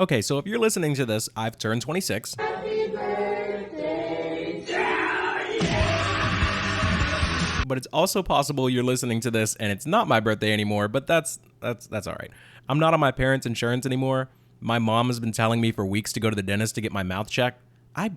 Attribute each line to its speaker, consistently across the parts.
Speaker 1: Okay, so if you're listening to this, I've turned 26. But it's also possible you're listening to this and it's not my birthday anymore, but that's all right. I'm not on my parents' insurance anymore. My mom has been telling me for weeks to go to the dentist to get my mouth checked. I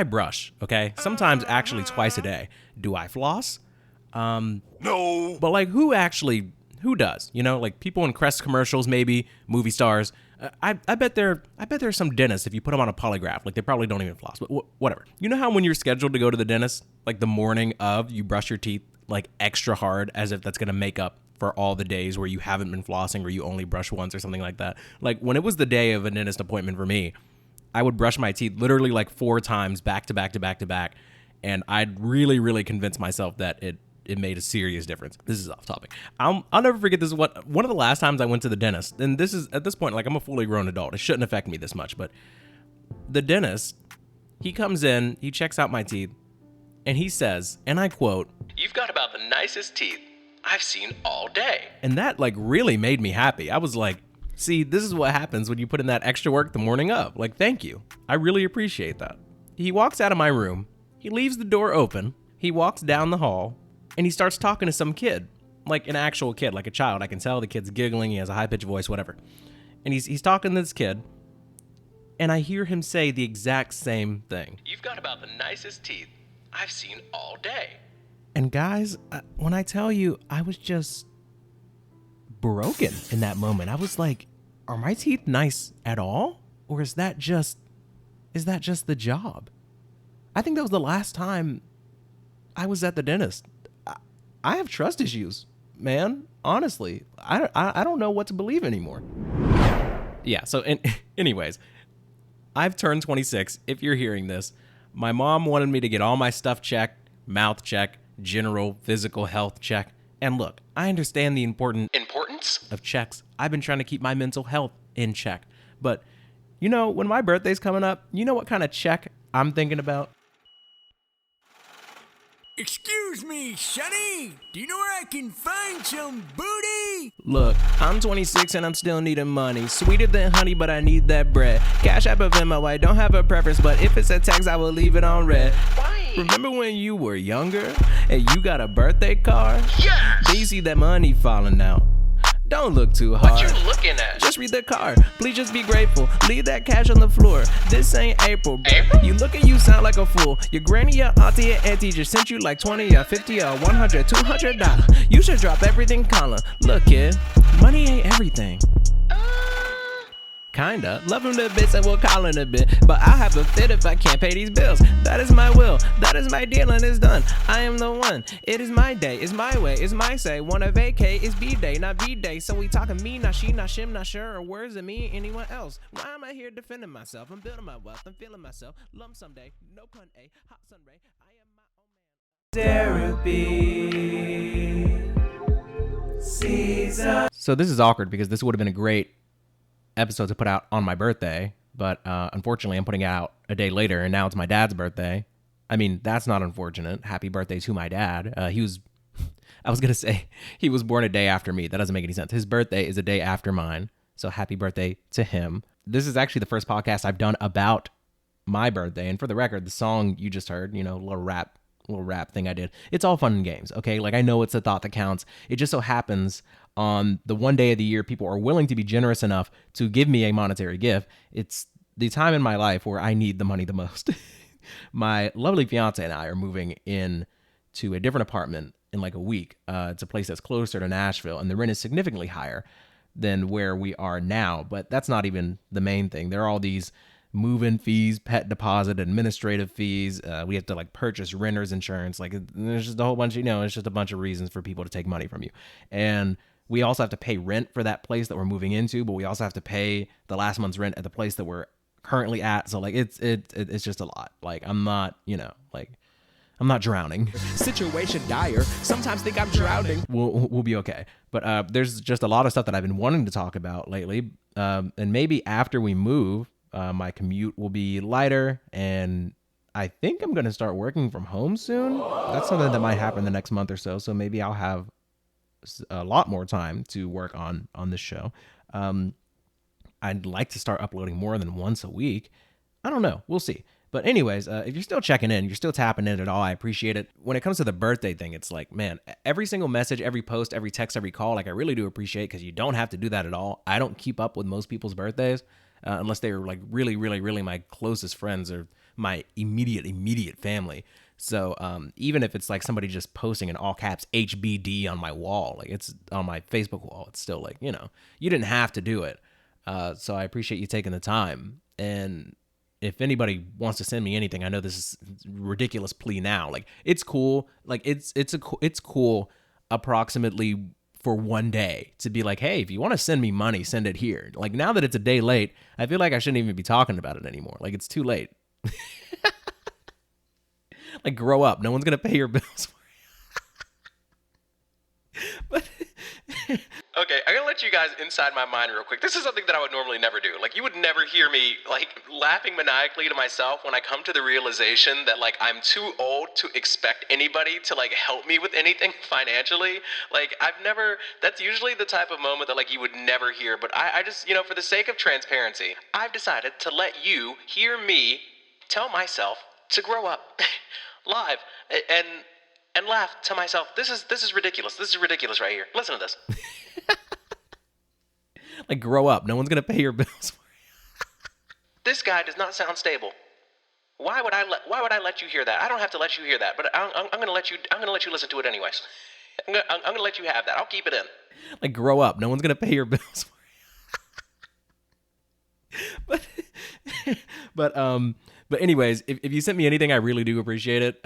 Speaker 1: brush, okay? Sometimes actually twice a day. Do I floss? No. But like who does? You know, like people in Crest commercials, maybe movie stars. I bet there's some dentists, if you put them on a polygraph, like they probably don't even floss, but whatever. You know how when you're scheduled to go to the dentist, like the morning of, you brush your teeth like extra hard as if that's going to make up for all the days where you haven't been flossing or you only brush once or something like that. Like when it was the day of a dentist appointment for me, I would brush my teeth literally like 4 times back to back to back to back. And I'd really, really convince myself that it made a serious difference. This is off topic. I'll never forget this. One of the last times I went to the dentist, and this is at this point, like I'm a fully grown adult. It shouldn't affect me this much, but the dentist, he comes in, he checks out my teeth, and he says, and I quote, "You've got about the nicest teeth I've seen all day." And that like really made me happy. I was like, see, this is what happens when you put in that extra work the morning of. Like, thank you. I really appreciate that. He walks out of my room. He leaves the door open. He walks down the hall. And he starts talking to some kid, like an actual kid, like a child. I can tell the kid's giggling. He has a high-pitched voice, whatever. And he's talking to this kid, and I hear him say the exact same thing. "You've got about the nicest teeth I've seen all day." And guys, when I tell you, I was just broken in that moment. I was like, are my teeth nice at all? Or is that just the job? I think that was the last time I was at the dentist. I have trust issues, man. Honestly, I don't know what to believe anymore. Yeah, so anyways, I've turned 26. If you're hearing this, my mom wanted me to get all my stuff checked, mouth check, general physical health check. And look, I understand the importance of checks. I've been trying to keep my mental health in check. But, you know, when my birthday's coming up, you know what kind of check I'm thinking about?
Speaker 2: Excuse me, Sonny. Do you know where I can find some booty?
Speaker 1: Look, I'm 26 and I'm still needing money. Sweeter than honey, but I need that bread. Cash App or Venmo, I don't have a preference, but if it's a text, I will leave it on red. Why? Remember when you were younger and you got a birthday card? Yes! Then you see that money falling out. Don't look too hard. What you looking at? Just read the card. Please just be grateful. Leave that cash on the floor. This ain't April, bro. April? You look and you sound like a fool. Your granny, your auntie, your auntie just sent you like 20 or 50 or 100, $200. You should drop everything, Colin. Look, kid, money ain't everything. Kinda. Love him a bit and we'll call in a bit. But I'll have a fit if I can't pay these bills. That is my will. That is my deal and it's done. I am the one. It is my day. It's my way. It's my say. Wanna vacate? It's B-day, not B-day. So we talking me, not she, not shim, not sure. Or words of me, anyone else. Why am I here defending myself? I'm building my wealth. I'm feeling myself. Lump someday. No pun A. Hot sun ray. I am my own man. Derapy. Season. So this is awkward because this would have been a great episode to put out on my birthday, but unfortunately I'm putting it out a day later, and now it's my dad's birthday. I mean, that's not unfortunate. Happy birthday to my dad. I was gonna say he was born a day after me. That doesn't make any sense. His birthday is a day after mine, so happy birthday to him. This is actually the first podcast I've done about my birthday, and for the record, the song you just heard, you know, little rap thing I did, it's all fun and games, okay? Like, I know it's the thought that counts. It just so happens on the one day of the year people are willing to be generous enough to give me a monetary gift. It's the time in my life where I need the money the most. My lovely fiance and I are moving in to a different apartment in like a week. It's a place that's closer to Nashville, and the rent is significantly higher than where we are now, but that's not even the main thing. There are all these move-in fees, pet deposit, administrative fees. We have to like purchase renter's insurance. Like, there's just a whole bunch, it's just a bunch of reasons for people to take money from you. And we also have to pay rent for that place that we're moving into, but we also have to pay the last month's rent at the place that we're currently at. So like, it's just a lot. Like, I'm not, I'm not drowning.
Speaker 2: Situation dire. Sometimes think I'm drowning.
Speaker 1: We'll be okay. But there's just a lot of stuff that I've been wanting to talk about lately. And maybe after we move, my commute will be lighter, and I think I'm going to start working from home soon. That's something that might happen the next month or so. So maybe I'll have a lot more time to work on this show. I'd like to start uploading more than once a week. I don't know. We'll see. But anyways, if you're still checking in, you're still tapping in at all, I appreciate it. When it comes to the birthday thing, it's like, man, every single message, every post, every text, every call, like I really do appreciate, because you don't have to do that at all. I don't keep up with most people's birthdays unless they were like really, really, really my closest friends or my immediate family. So even if it's like somebody just posting in all caps HBD on my wall, like it's on my Facebook wall, it's still like, you didn't have to do it. So I appreciate you taking the time. And if anybody wants to send me anything, I know this is a ridiculous plea now. Like it's cool. Like it's cool approximately for one day to be like, hey, if you want to send me money, send it here. Like now that it's a day late, I feel like I shouldn't even be talking about it anymore. Like it's too late. Like grow up. No one's going to pay your bills for you. But okay, I'm gonna let you guys inside my mind real quick. This is something that I would normally never do. Like you would never hear me like laughing maniacally to myself when I come to the realization that like I'm too old to expect anybody to like help me with anything financially. Like that's usually the type of moment that like you would never hear. But I just, for the sake of transparency, I've decided to let you hear me tell myself to grow up live and laugh to myself. This is ridiculous. This is ridiculous right here. Listen to this. Like grow up. No one's gonna pay your bills for you. This guy does not sound stable. Why would I let you hear that? I don't have to let you hear that, but I'm gonna let you listen to it anyways. I'm gonna let you have that. I'll keep it in. Like grow up. No one's gonna pay your bills for you. But anyways, if you sent me anything, I really do appreciate it.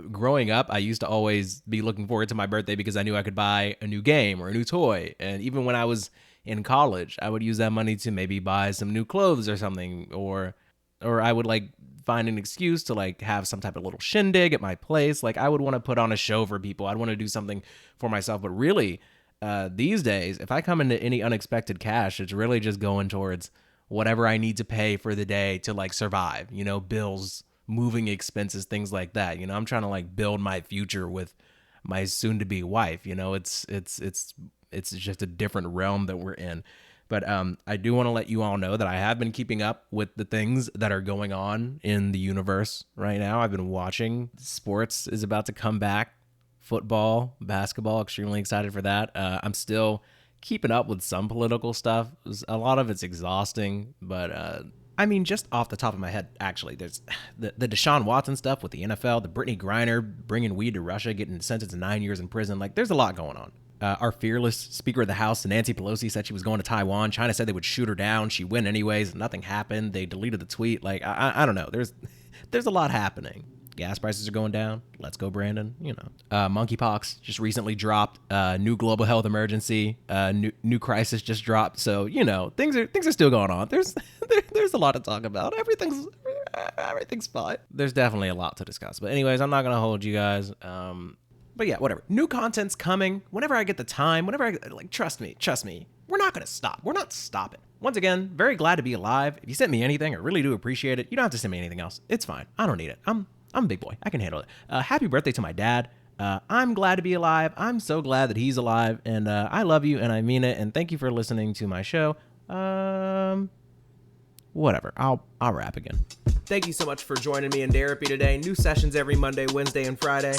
Speaker 1: Growing up, I used to always be looking forward to my birthday because I knew I could buy a new game or a new toy. And even when I was in college, I would use that money to maybe buy some new clothes or something, or I would like find an excuse to like have some type of little shindig at my place. Like I would want to put on a show for people. I'd want to do something for myself. But really, these days, if I come into any unexpected cash, it's really just going towards whatever I need to pay for the day to like survive, bills, moving expenses, things like that. I'm trying to like build my future with my soon to be wife. It's just a different realm that we're in. But I do want to let you all know that I have been keeping up with the things that are going on in the universe right now. I've been watching. Sports is about to come back. Football, basketball, extremely excited for that. I'm still keeping up with some political stuff. A lot of it's exhausting, but I mean, just off the top of my head, actually, there's the Deshaun Watson stuff with the NFL, the Brittany Griner bringing weed to Russia, getting sentenced to 9 years in prison. Like, there's a lot going on. Our fearless Speaker of the House, Nancy Pelosi, said she was going to Taiwan. China said they would shoot her down. She went anyways. Nothing happened. They deleted the tweet. Like, I don't know. There's a lot happening. Gas prices are going down. Let's go, Brandon. Monkeypox just recently dropped. New global health emergency. New crisis just dropped. So things are still going on. There's a lot to talk about. Everything's fine. There's definitely a lot to discuss. But anyways, I'm not gonna hold you guys. But yeah, whatever. New content's coming whenever I get the time. Trust me. We're not gonna stop. We're not stopping. Once again, very glad to be alive. If you sent me anything, I really do appreciate it. You don't have to send me anything else. It's fine. I don't need it. I'm a big boy. I can handle it. Happy birthday to my dad. I'm glad to be alive. I'm so glad that he's alive. And I love you, and I mean it. And thank you for listening to my show. Whatever. I'll rap again. Thank you so much for joining me in Derapy today. New sessions every Monday, Wednesday, and Friday.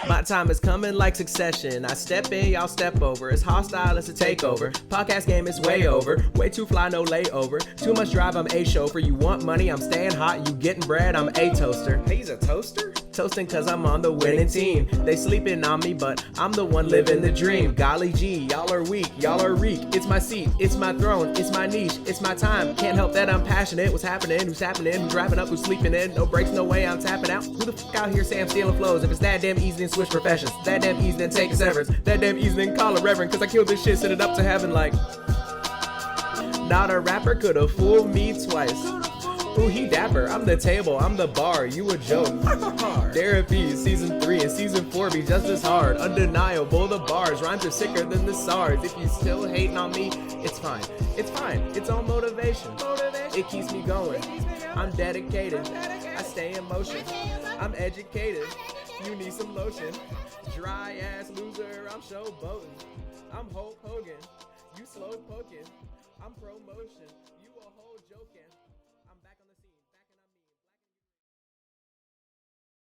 Speaker 1: My time is coming like succession. I step in, y'all step over. It's hostile, it's a takeover. Podcast game is way over. Way too fly, no layover. Too much drive, I'm a chauffeur. You want money, I'm staying hot. You getting bread, I'm a toaster. He's a toaster? Toasting cause I'm on the winning team. They sleeping on me, but I'm the one living the dream. Golly gee, y'all are weak, y'all are weak. It's my seat, it's my throne, it's my niche, it's my time. Can't help that I'm passionate. What's happening? Who's happening? Who's driving up? Who's sleeping in? No breaks, no way I'm tapping out. Who the fuck out here say I'm stealing flows? If it's that damn easy, then switch professions. That damn easy, then take a severance. That damn easy, then call a reverend. Cause I killed this shit, send it up to heaven like. Not a rapper could've fooled me twice. Ooh, he dapper, I'm the table, I'm the bar, you a joke. Derapy, season 3 and season 4 be just as hard. Undeniable, the bars, rhymes are sicker than the SARS. If you still hating on me, it's fine, it's all motivation. It keeps me going, I'm dedicated, I stay in motion, I'm educated, you need some lotion. Dry ass loser, I'm showboating, I'm Hulk Hogan, you slow poking.
Speaker 3: I'm pro motion. You